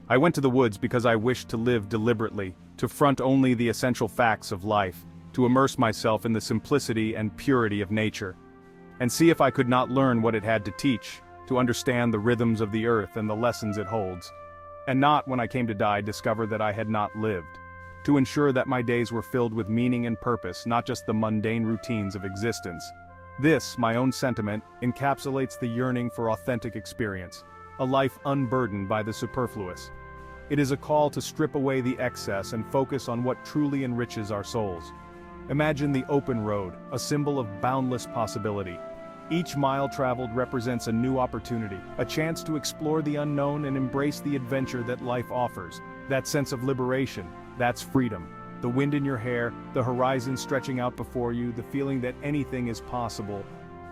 I went to the woods because I wished to live deliberately, to front only the essential facts of life, to immerse myself in the simplicity and purity of nature, and see if I could not learn what it had to teach, to understand the rhythms of the earth and the lessons it holds, and not, when I came to die, discover that I had not lived, to ensure that my days were filled with meaning and purpose, not just the mundane routines of existence. This, my own sentiment, encapsulates the yearning for authentic experience, a life unburdened by the superfluous. It is a call to strip away the excess and focus on what truly enriches our souls. Imagine the open road, a symbol of boundless possibility. Each mile traveled represents a new opportunity, a chance to explore the unknown and embrace the adventure that life offers. That sense of liberation, that's freedom. The wind in your hair, the horizon stretching out before you, the feeling that anything is possible.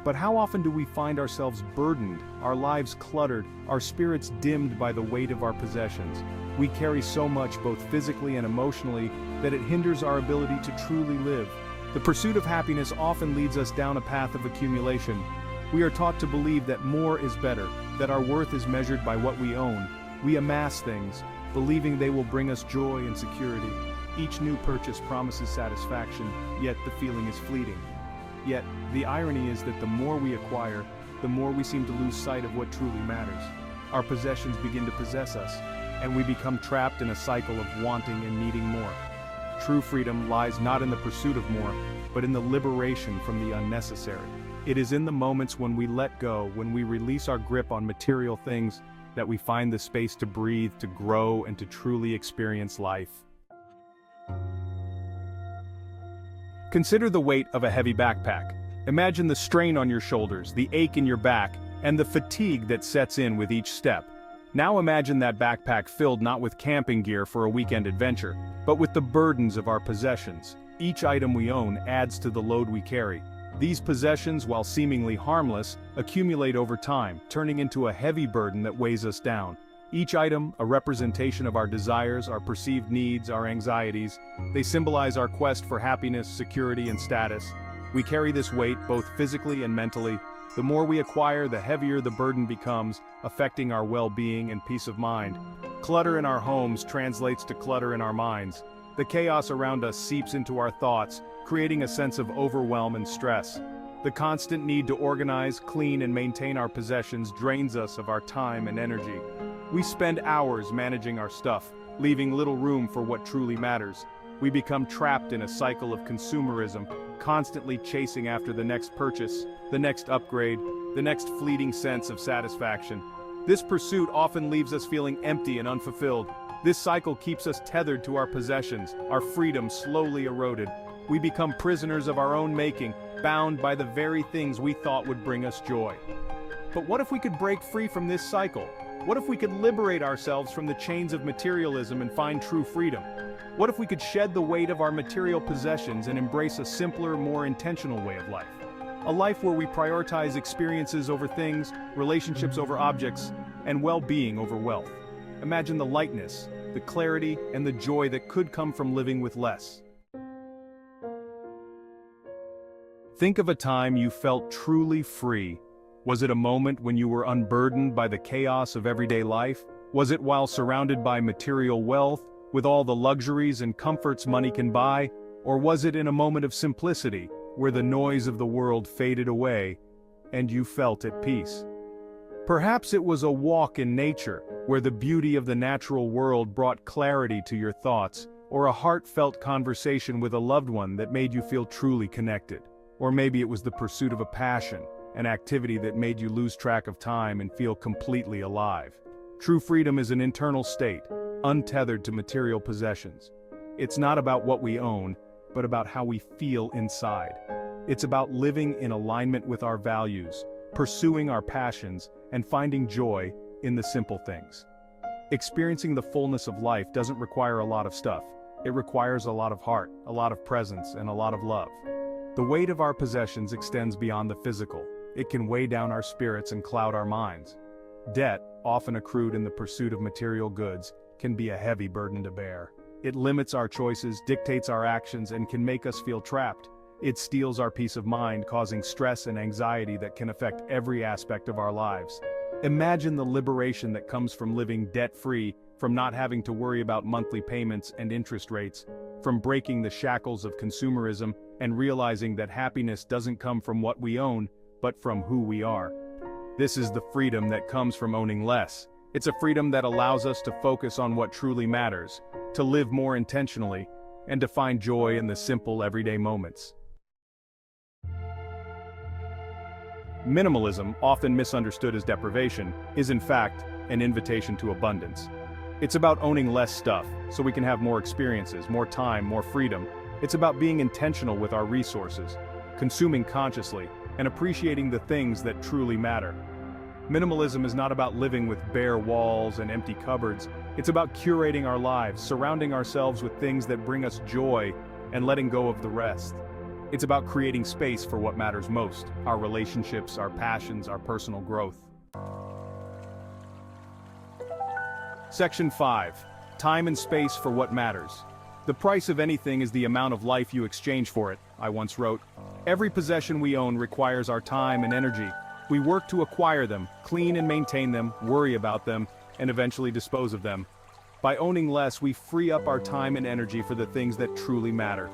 But how often do we find ourselves burdened, our lives cluttered, our spirits dimmed by the weight of our possessions? We carry so much, both physically and emotionally, that it hinders our ability to truly live. The pursuit of happiness often leads us down a path of accumulation. We are taught to believe that more is better, that our worth is measured by what we own. We amass things, believing they will bring us joy and security. Each new purchase promises satisfaction, yet the feeling is fleeting. Yet, the irony is that the more we acquire, the more we seem to lose sight of what truly matters. Our possessions begin to possess us, and we become trapped in a cycle of wanting and needing more. True freedom lies not in the pursuit of more, but in the liberation from the unnecessary. It is in the moments when we let go, when we release our grip on material things, that we find the space to breathe, to grow, and to truly experience life. Consider the weight of a heavy backpack. Imagine the strain on your shoulders, the ache in your back, and the fatigue that sets in with each step. Now imagine that backpack filled not with camping gear for a weekend adventure, but with the burdens of our possessions. Each item we own adds to the load we carry. These possessions, while seemingly harmless, accumulate over time, turning into a heavy burden that weighs us down. Each item, a representation of our desires, our perceived needs, our anxieties. They symbolize our quest for happiness, security, and status. We carry this weight both physically and mentally. The more we acquire, the heavier the burden becomes, affecting our well-being and peace of mind. Clutter in our homes translates to clutter in our minds. The chaos around us seeps into our thoughts, creating a sense of overwhelm and stress. The constant need to organize, clean, and maintain our possessions drains us of our time and energy. We spend hours managing our stuff, leaving little room for what truly matters. We become trapped in a cycle of consumerism, constantly chasing after the next purchase, the next upgrade, the next fleeting sense of satisfaction. This pursuit often leaves us feeling empty and unfulfilled. This cycle keeps us tethered to our possessions, our freedom slowly eroded. We become prisoners of our own making, bound by the very things we thought would bring us joy. But what if we could break free from this cycle? What if we could liberate ourselves from the chains of materialism and find true freedom? What if we could shed the weight of our material possessions and embrace a simpler, more intentional way of life? A life where we prioritize experiences over things, relationships over objects, and well-being over wealth. Imagine the lightness, the clarity, and the joy that could come from living with less. Think of a time you felt truly free. Was it a moment when you were unburdened by the chaos of everyday life? Was it while surrounded by material wealth, with all the luxuries and comforts money can buy? Or was it in a moment of simplicity, where the noise of the world faded away, and you felt at peace? Perhaps it was a walk in nature, where the beauty of the natural world brought clarity to your thoughts, or a heartfelt conversation with a loved one that made you feel truly connected. Or maybe it was the pursuit of a passion, an activity that made you lose track of time and feel completely alive. True freedom is an internal state, untethered to material possessions. It's not about what we own, but about how we feel inside. It's about living in alignment with our values, pursuing our passions, and finding joy in the simple things. Experiencing the fullness of life doesn't require a lot of stuff. It requires a lot of heart, a lot of presence, and a lot of love. The weight of our possessions extends beyond the physical. It can weigh down our spirits and cloud our minds. Debt, often accrued in the pursuit of material goods, can be a heavy burden to bear. It limits our choices, dictates our actions, and can make us feel trapped. It steals our peace of mind, causing stress and anxiety that can affect every aspect of our lives. Imagine the liberation that comes from living debt-free, from not having to worry about monthly payments and interest rates, from breaking the shackles of consumerism and realizing that happiness doesn't come from what we own, but from who we are. This is the freedom that comes from owning less. It's a freedom that allows us to focus on what truly matters, to live more intentionally, and to find joy in the simple everyday moments. Minimalism, often misunderstood as deprivation, is in fact an invitation to abundance. It's about owning less stuff, so we can have more experiences, more time, more freedom. It's about being intentional with our resources, consuming consciously, and appreciating the things that truly matter. Minimalism is not about living with bare walls and empty cupboards. It's about curating our lives, surrounding ourselves with things that bring us joy, and letting go of the rest. It's about creating space for what matters most, our relationships, our passions, our personal growth. Section 5. Time and space for what matters. The price of anything is the amount of life you exchange for it, I once wrote. Every possession we own requires our time and energy. We work to acquire them, clean and maintain them, worry about them, and eventually dispose of them. By owning less, we free up our time and energy for the things that truly matter.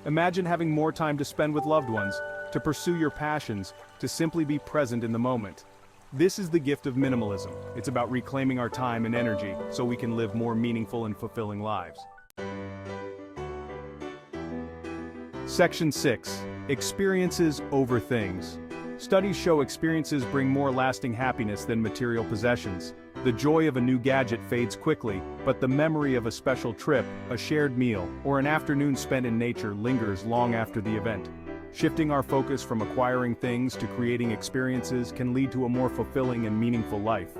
Imagine having more time to spend with loved ones, to pursue your passions, to simply be present in the moment. This is the gift of minimalism. It's about reclaiming our time and energy so we can live more meaningful and fulfilling lives. Section 6. Experiences over things. Studies show experiences bring more lasting happiness than material possessions. The joy of a new gadget fades quickly, but the memory of a special trip, a shared meal, or an afternoon spent in nature lingers long after the event. Shifting our focus from acquiring things to creating experiences can lead to a more fulfilling and meaningful life.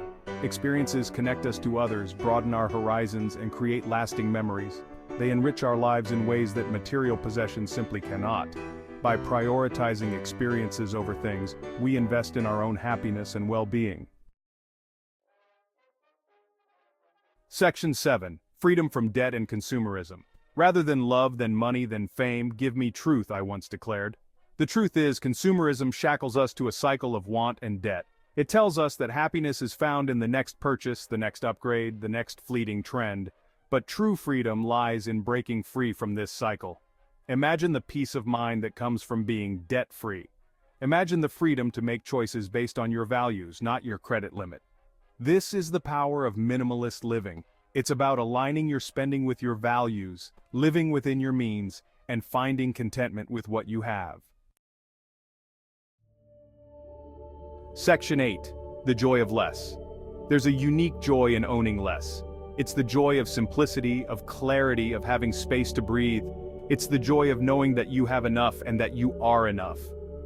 Experiences connect us to others, broaden our horizons, and create lasting memories. They enrich our lives in ways that material possessions simply cannot. By prioritizing experiences over things, we invest in our own happiness and well-being. Section 7. Freedom from debt and consumerism. Rather than love, than money, than fame, give me truth, I once declared. The truth is, consumerism shackles us to a cycle of want and debt. It tells us that happiness is found in the next purchase, the next upgrade, the next fleeting trend. But true freedom lies in breaking free from this cycle. Imagine the peace of mind that comes from being debt-free. Imagine the freedom to make choices based on your values, not your credit limit. This is the power of minimalist living. It's about aligning your spending with your values, living within your means, and finding contentment with what you have. Section 8. The joy of less. There's a unique joy in owning less. It's the joy of simplicity, of clarity, of having space to breathe. It's the joy of knowing that you have enough and that you are enough.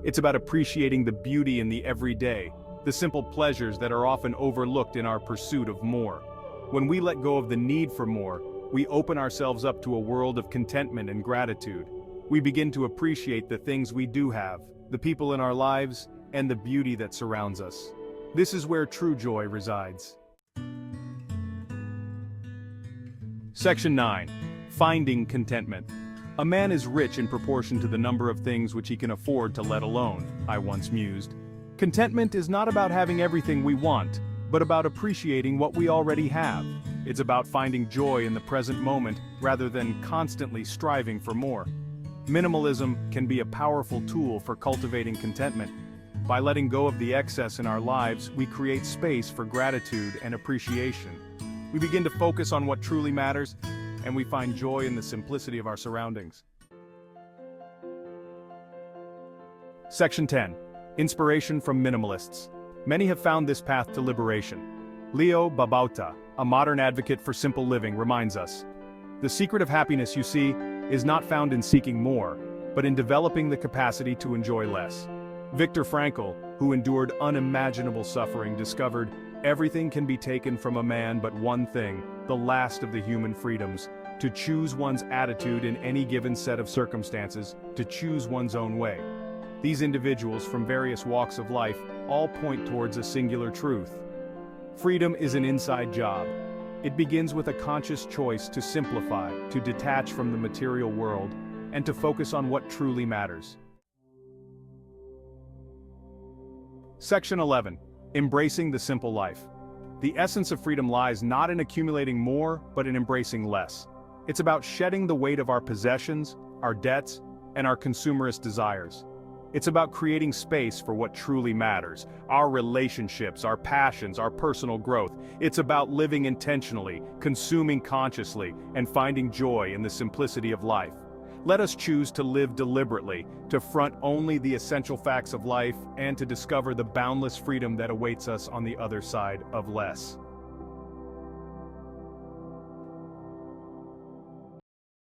It's about appreciating the beauty in the everyday, the simple pleasures that are often overlooked in our pursuit of more. When we let go of the need for more, we open ourselves up to a world of contentment and gratitude. We begin to appreciate the things we do have, the people in our lives, and the beauty that surrounds us. This is where true joy resides. Section 9. Finding contentment. A man is rich in proportion to the number of things which he can afford to let alone, I once mused. Contentment is not about having everything we want, but about appreciating what we already have. It's about finding joy in the present moment rather than constantly striving for more. Minimalism can be a powerful tool for cultivating contentment. By letting go of the excess in our lives, we create space for gratitude and appreciation. We begin to focus on what truly matters, and we find joy in the simplicity of our surroundings. Section 10. Inspiration from minimalists. Many have found this path to liberation. Leo Babauta, a modern advocate for simple living, reminds us, the secret of happiness, you see, is not found in seeking more, but in developing the capacity to enjoy less. Viktor Frankl, who endured unimaginable suffering, discovered, everything can be taken from a man but one thing, the last of the human freedoms, to choose one's attitude in any given set of circumstances, to choose one's own way. These individuals from various walks of life all point towards a singular truth. Freedom is an inside job. It begins with a conscious choice to simplify, to detach from the material world, and to focus on what truly matters. Section 11. Embracing the simple life. The essence of freedom lies not in accumulating more, but in embracing less. It's about shedding the weight of our possessions, our debts, and our consumerist desires. It's about creating space for what truly matters, our relationships, our passions, our personal growth. It's about living intentionally, consuming consciously, and finding joy in the simplicity of life. Let us choose to live deliberately, to front only the essential facts of life, and to discover the boundless freedom that awaits us on the other side of less.